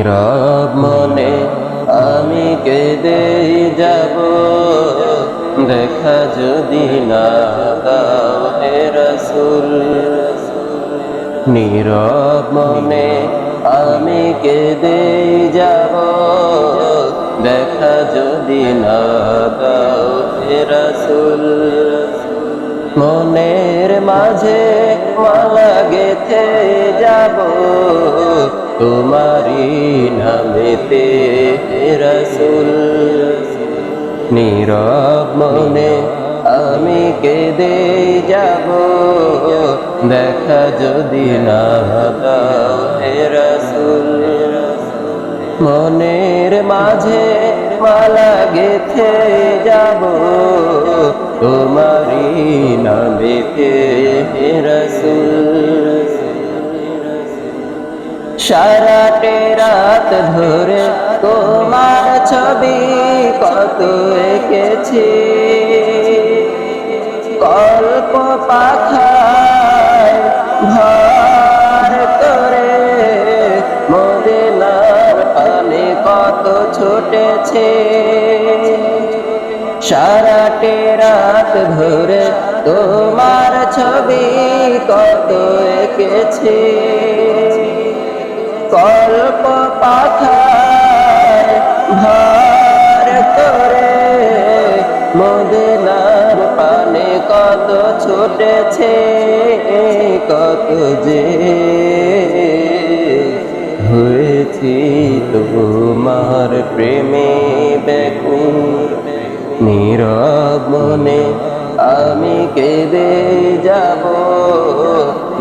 নীরব মনে আমি কেঁদে যাব, দেখা যদি না দাও হে রাসূল। নীরব মনে আমি কেঁদে যাব, দেখা যদি না দাও হে রাসূল। মনের মাঝে মালা গেথে যাব, তোমারি নামেতে হে রাসূল। নীরব মনে আমি কেঁদে যাব, দেখা যদি না দাও হে রাসূল। মনের মাঝে মালা গেথে যাব, তোমারি নামেতে হে রাসূল। সারাটে রাত ধরে তোমার ছবি কত এঁকেছি, কল্প পাখায় ভর করে মদিনার পানে কত ছুটেছে। সারাটে রাত ধরে তোমার ছবি কত এঁকেছি, কল্প পাখায় ভর করে মদিনার পানে কত ছুটেছে। কত যে হয়েছি তোমার প্রেমে ব্যাকুল। নীরব মনে আমি কেঁদে যাব,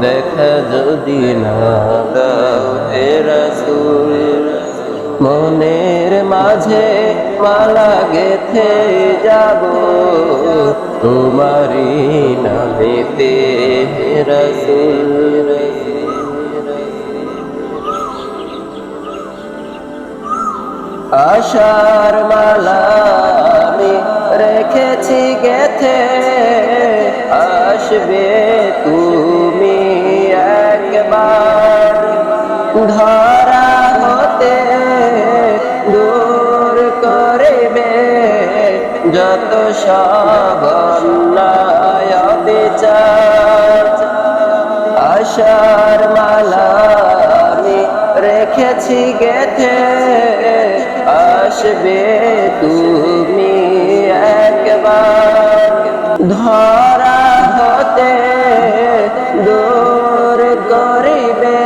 দেখা যদি না দাও হে রাসূল। মনের মাঝে মালা গেথে যাব, তোমারি নামেতে হে রাসূল। আশার মালা আমি রেখেছি গেথে, আসবে তুমি একবার। ধরা হতে দূর করিবে যত সব অন্যায় বিচার। আশার মালা আমি রেখেছি গেথে, আসবে তুমি একবার। ধরা হতে দূর করিবে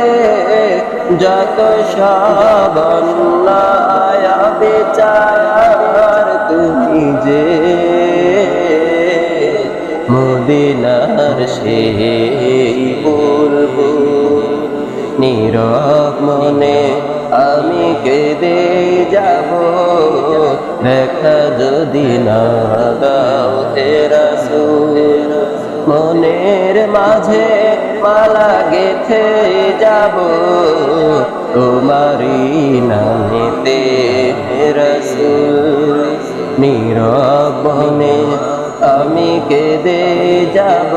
যত সব অন্যায় বিচার। তুমি যে মদিনার সেই বুলবুল। নীরব মনে আমি কেঁদে যাব, দেখা যদি না দাও হে রাসূল। মনের মাঝে মালা গেথে যাব, তোমারি নামেতে হে রাসূল। নীরব মনে আমি কেঁদে যাব,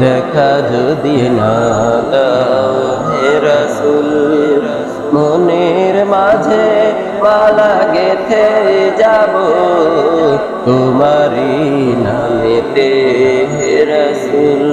দেখা যদি না দাও হে রাসূল। মনের মাঝে মালা গেথে যাব, তোমারি নামেতে হে রাসূল।